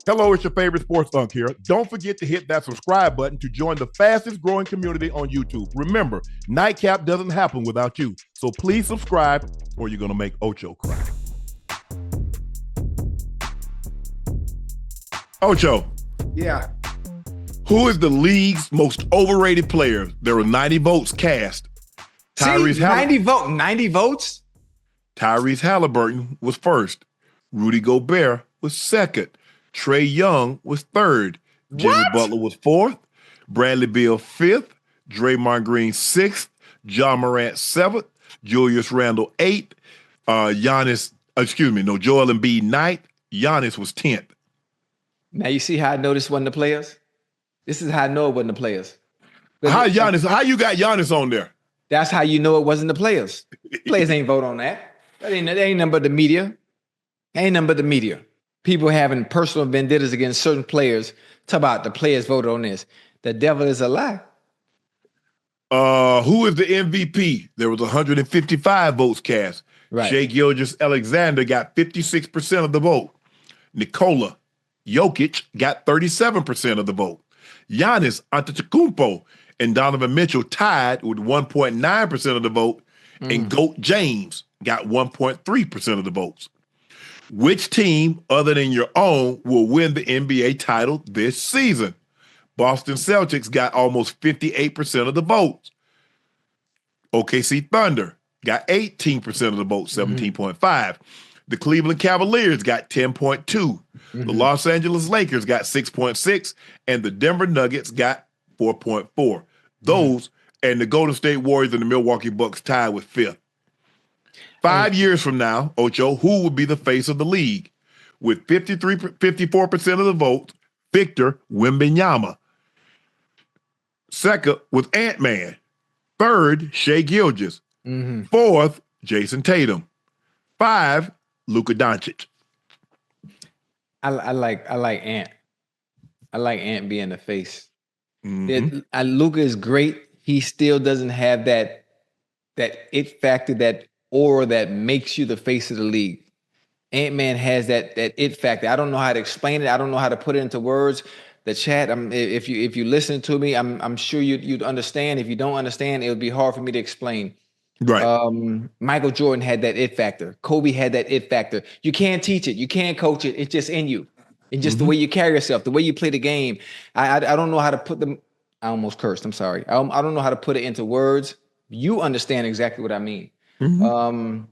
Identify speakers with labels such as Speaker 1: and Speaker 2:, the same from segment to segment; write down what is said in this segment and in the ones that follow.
Speaker 1: Hello, it's your favorite sports Unc here. Don't forget to hit that subscribe button to join the fastest growing community on YouTube. Remember, Nightcap doesn't happen without you. So please subscribe or you're going to make Ocho cry. Ocho.
Speaker 2: Yeah.
Speaker 1: Who is the league's most overrated player? There were 90 votes cast.
Speaker 2: Tyrese 90 votes?
Speaker 1: Tyrese Haliburton was first. Rudy Gobert was second. Trae Young was third. Jimmy Butler was fourth. Bradley Beal fifth. Draymond Green sixth. John Morant seventh. Julius Randle eighth. Joel Embiid ninth. Giannis was 10th.
Speaker 2: Now you see how I know this wasn't the players? This is how I know it wasn't the players.
Speaker 1: How you got Giannis on there?
Speaker 2: That's how you know it wasn't the players. Players ain't vote on that. That ain't nothing but the media. Ain't nothing but the media. People having personal vendettas against certain players. Talk about the players voted on this. The devil is a lie.
Speaker 1: Who is the MVP? There was 155 votes cast.
Speaker 2: Right.
Speaker 1: Shai Gilgeous-Alexander got 56% of the vote. Nikola Jokic got 37% of the vote. Giannis Antetokounmpo and Donovan Mitchell tied with 1.9% of the vote, and GOAT James got 1.3% of the votes. Which team, other than your own, will win the NBA title this season? Boston Celtics got almost 58% of the votes. OKC Thunder got 18% of the vote, 17.5. The Cleveland Cavaliers got 10.2. The Los Angeles Lakers got 6.6, and the Denver Nuggets got 4.4. Those and the Golden State Warriors and the Milwaukee Bucks tied with fifth. 5 years from now, Ocho, who would be the face of the league? With 54% of the vote, Victor Wembanyama. Second was Ant-Man. Third, Shai Gilgeous. Fourth, Jason Tatum. 5, Luka Doncic.
Speaker 2: I like Ant. I like Ant being the face. Luka is great. He still doesn't have that it factor, that aura that makes you the face of the league. Ant-Man has that it factor. I don't know how to explain it. I don't know how to put it into words. The chat, if you listen to me, I'm sure you'd understand. If you don't understand, it would be hard for me to explain.
Speaker 1: Right.
Speaker 2: Michael Jordan had that it factor. Kobe had that it factor. You can't teach it. You can't coach it. It's just in you. It's just the way you carry yourself, the way you play the game. I don't know how to put them. I almost cursed. I'm sorry. I don't know how to put it into words. You understand exactly what I mean. I'm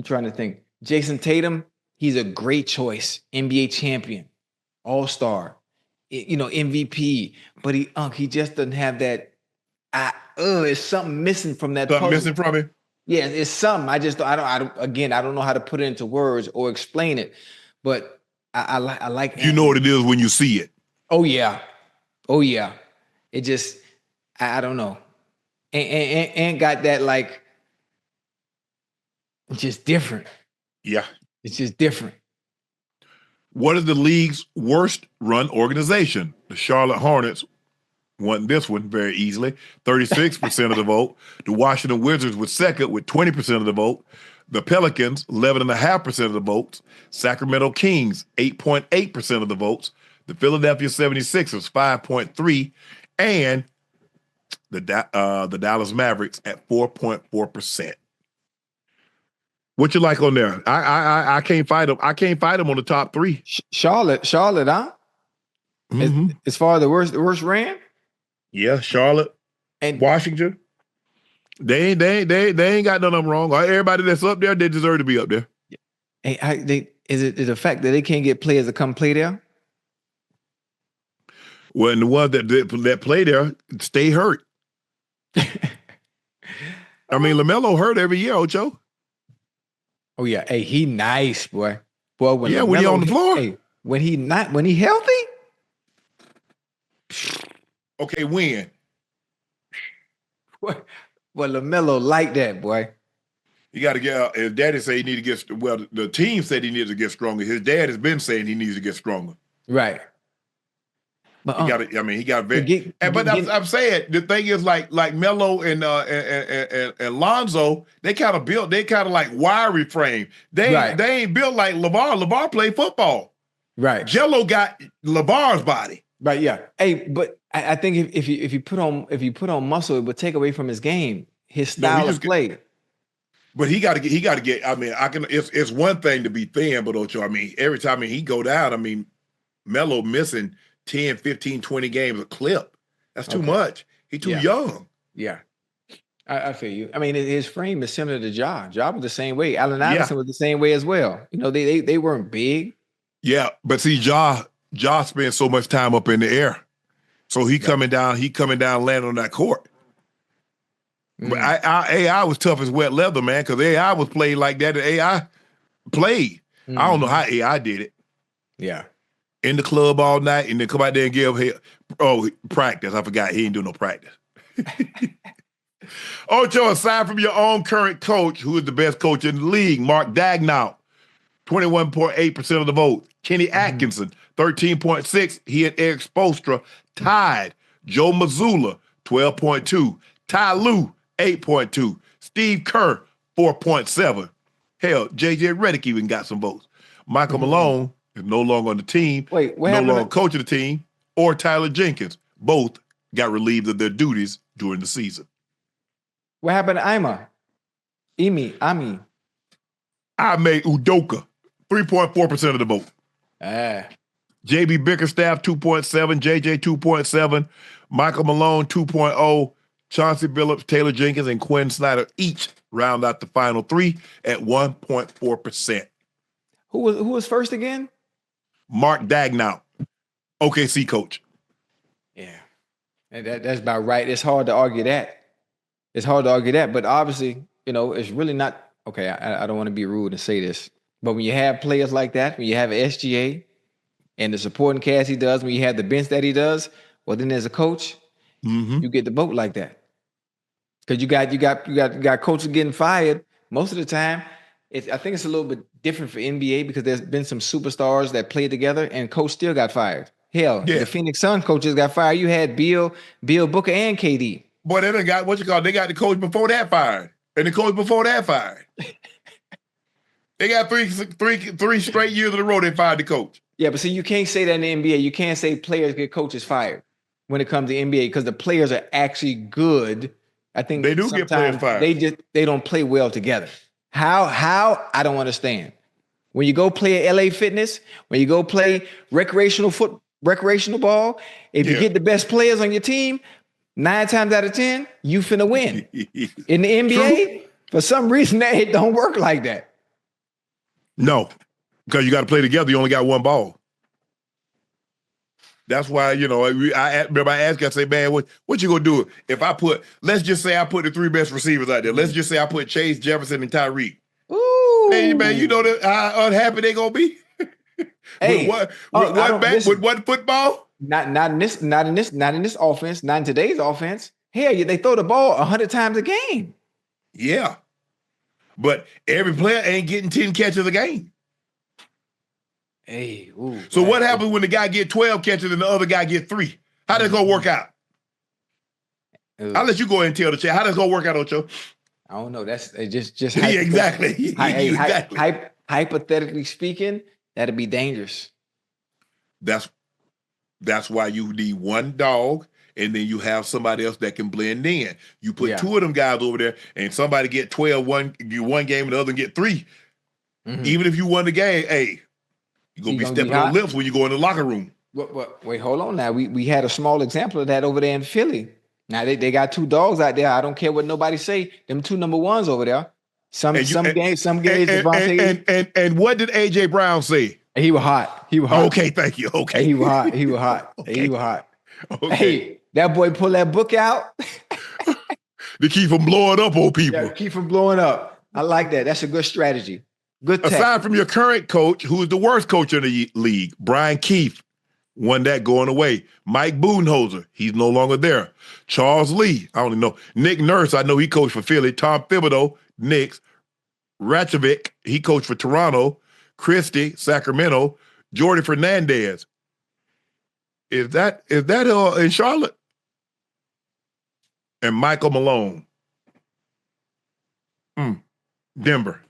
Speaker 2: trying to think. Jason Tatum, he's a great choice. NBA champion, all-star, MVP. But he just doesn't have that. It's something missing from that.
Speaker 1: Something missing from him?
Speaker 2: Yeah, it's something. I don't know how to put it into words or explain it. But I like.
Speaker 1: You know what it is when you see it.
Speaker 2: Oh yeah. It just I don't know. And got that like. It's just different.
Speaker 1: Yeah.
Speaker 2: It's just different.
Speaker 1: What is the league's worst run organization? The Charlotte Hornets won this one very easily, 36% of the vote. The Washington Wizards was second with 20% of the vote. The Pelicans, 11.5% of the votes. Sacramento Kings, 8.8% of the votes. The Philadelphia 76ers, 5.3%. And the Dallas Mavericks at 4.4%. What you like on there? I can't fight them. I can't fight them on the top three.
Speaker 2: Charlotte, huh? As far as the worst ran?
Speaker 1: Yeah, Charlotte and Washington. They ain't got none of them wrong. Everybody that's up there, they deserve to be up there.
Speaker 2: Is it the fact that they can't get players to come play there?
Speaker 1: Well, and the ones that play there stay hurt. I mean, LaMelo hurt every year, Ocho.
Speaker 2: Oh yeah, hey, he nice, boy. Boy, when
Speaker 1: he on the floor.
Speaker 2: Hey, when he healthy.
Speaker 1: Okay, when?
Speaker 2: Well, LaMelo like that, boy.
Speaker 1: You got to get. His daddy say he need to get. Well, the team said he needs to get stronger. His dad has been saying he needs to get stronger.
Speaker 2: Right.
Speaker 1: But he got very. I'm saying the thing is like Melo and Lonzo, they kind of built. They kind of like wiry frame. They ain't built like LeVar. LeVar played football.
Speaker 2: Right.
Speaker 1: Jello got LeVar's body.
Speaker 2: Right. Yeah. Hey, but I think if you put on muscle, it would take away from his game, his style of play.
Speaker 1: But he got to get. I mean, it's one thing to be thin, but Ocho, I mean, every time he go down, I mean, Melo missing 10, 15, 20 games a clip. That's too much. He too young.
Speaker 2: Yeah. I feel you. I mean, his frame is similar to Ja. Ja was the same way. Allen Iverson was the same way as well. You know, they weren't big.
Speaker 1: Yeah, but see, Ja spends so much time up in the air. So he coming down, landing on that court. But AI was tough as wet leather, man, because AI was played like that, and AI played. I don't know how AI did it.
Speaker 2: Yeah.
Speaker 1: In the club all night, and then come out there and give practice. I forgot he ain't do no practice. Ocho, aside from your own current coach, who is the best coach in the league, Mark Daigneault, 21.8% of the vote. Kenny Atkinson, 13.6%. He and Eric Spoelstra tied. Joe Mazzulla, 12.2%. Ty Lue, 8.2%. Steve Kerr, 4.7%. Hell, JJ Redick even got some votes. Michael Malone is no longer on the team.
Speaker 2: Wait, what
Speaker 1: no
Speaker 2: happened?
Speaker 1: longer coaching the team. Or Tyler Jenkins. Both got relieved of their duties during the season.
Speaker 2: What happened to Ima? Ami.
Speaker 1: Ime Udoka, 3.4% of the vote. JB Bickerstaff, 2.7%. JJ, 2.7%. Michael Malone, 2.0%. Chauncey Billups, Taylor Jenkins, and Quinn Snyder each round out the final three at 1.4%.
Speaker 2: Who was first again?
Speaker 1: Mark Daigneault, OKC coach.
Speaker 2: Yeah. And that's about right. It's hard to argue that. But obviously, you know, it's really not okay. I don't want to be rude and say this, but when you have players like that, when you have an SGA and the supporting cast he does, when you have the bench that he does, well, then as a coach, you get the vote like that. Because you got coaches getting fired most of the time. I think it's a little bit different for NBA because there's been some superstars that played together and coach still got fired. Hell, the Phoenix Suns coaches got fired. You had Bill Booker, and KD.
Speaker 1: Boy, they done got they got the coach before that fired, and the coach before that fired. They got three straight years in a row they fired the coach.
Speaker 2: Yeah, but see, you can't say that in the NBA. You can't say players get coaches fired when it comes to NBA because the players are actually good. I think
Speaker 1: they do get players fired.
Speaker 2: They don't play well together. How? I don't understand. When you go play at LA Fitness, when you go play recreational ball, if you get the best players on your team, 9 times out of 10, you finna win. In the NBA, for some reason, it don't work like that.
Speaker 1: No, because you got to play together. You only got one ball. That's why, you know, I remember I asked you, I say, man, what you gonna do if let's just say I put the 3 best receivers out there. Let's just say I put Chase, Jefferson, and Tyreek.
Speaker 2: Ooh.
Speaker 1: Hey, man, you know how unhappy they gonna be?
Speaker 2: Hey,
Speaker 1: with what football?
Speaker 2: Not in this offense, not in today's offense. Hell, they throw the ball 100 times a game.
Speaker 1: Yeah. But every player ain't getting 10 catches a game.
Speaker 2: Hey,
Speaker 1: so what happens when the guy get 12 catches and the other guy get 3? How that's gonna work out? I'll let you go ahead and tell the chat. How that's gonna work out, Ocho?
Speaker 2: I don't know. That's just
Speaker 1: exactly.
Speaker 2: Hypothetically speaking, that'd be dangerous.
Speaker 1: That's why you need one dog, and then you have somebody else that can blend in. You put 2 of them guys over there, and somebody get 12 one game, and the other get 3. Even if you won the game, hey, you're gonna be stepping on lips when you go in the locker room.
Speaker 2: Wait, hold on now. We had a small example of that over there in Philly. Now they got 2 dogs out there. I don't care what nobody say. Them 2 number 1s over there. Some games.
Speaker 1: And what did AJ Brown say?
Speaker 2: He was hot.
Speaker 1: Okay, thank you. Okay.
Speaker 2: He was hot. Okay. He was hot. Okay. Hey, that boy pulled that book out.
Speaker 1: To keep from blowing up on people.
Speaker 2: Yeah, keep from blowing up. I like that. That's a good strategy. Good tech.
Speaker 1: Aside from your current coach, who is the worst coach in the league, Brian Keefe, won that going away. Mike Budenholzer, he's no longer there. Charles Lee, I don't know. Nick Nurse, I know he coached for Philly. Tom Thibodeau, Knicks. Ratchovic, he coached for Toronto. Christie, Sacramento. Jordy Fernandez. Is that in Charlotte? And Michael Malone. Denver.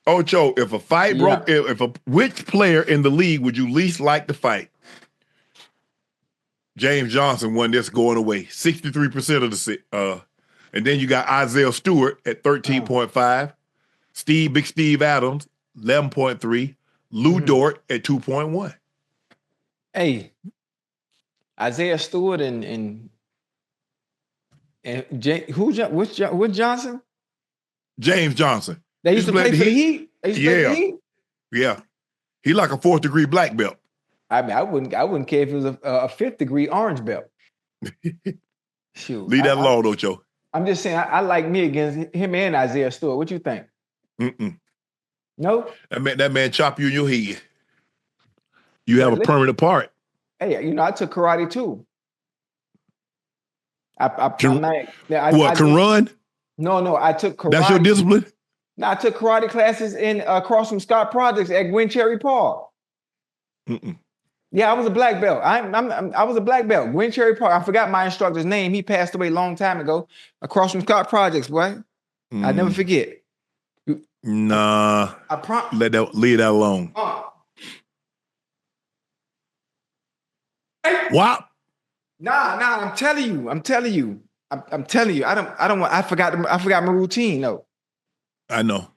Speaker 1: Ocho, if a fight
Speaker 2: Yeah.
Speaker 1: broke, which player in the league would you least like to fight? James Johnson won this going away, 63% of the and then you got Isaiah Stewart at 13.5, Big Steve Adams, 11.3, Lou Dort at 2.1.
Speaker 2: Hey, Isaiah Stewart and which Johnson?
Speaker 1: James Johnson.
Speaker 2: They used to play for the Heat. They used to play for the Heat.
Speaker 1: Yeah. He like a 4th-degree black belt.
Speaker 2: I mean, I wouldn't care if it was a 5th-degree orange belt. Shoot.
Speaker 1: Leave that alone, Ocho.
Speaker 2: I'm just saying, I like me against him and Isaiah Stewart. What you think? No?
Speaker 1: That man chop you in your head. You have a permanent part.
Speaker 2: Hey, I took karate too.
Speaker 1: Can run?
Speaker 2: No, I took karate.
Speaker 1: That's your discipline?
Speaker 2: No, I took karate classes in across from Scott Projects at Gwen Cherry Park. Yeah, I was a black belt. I was a black belt. Gwen Cherry Park. I forgot my instructor's name. He passed away a long time ago. Across from Scott Projects, boy. I never forget.
Speaker 1: Nah. Leave that alone. What?
Speaker 2: Nah. I'm telling you. I forgot my routine though.
Speaker 1: I know.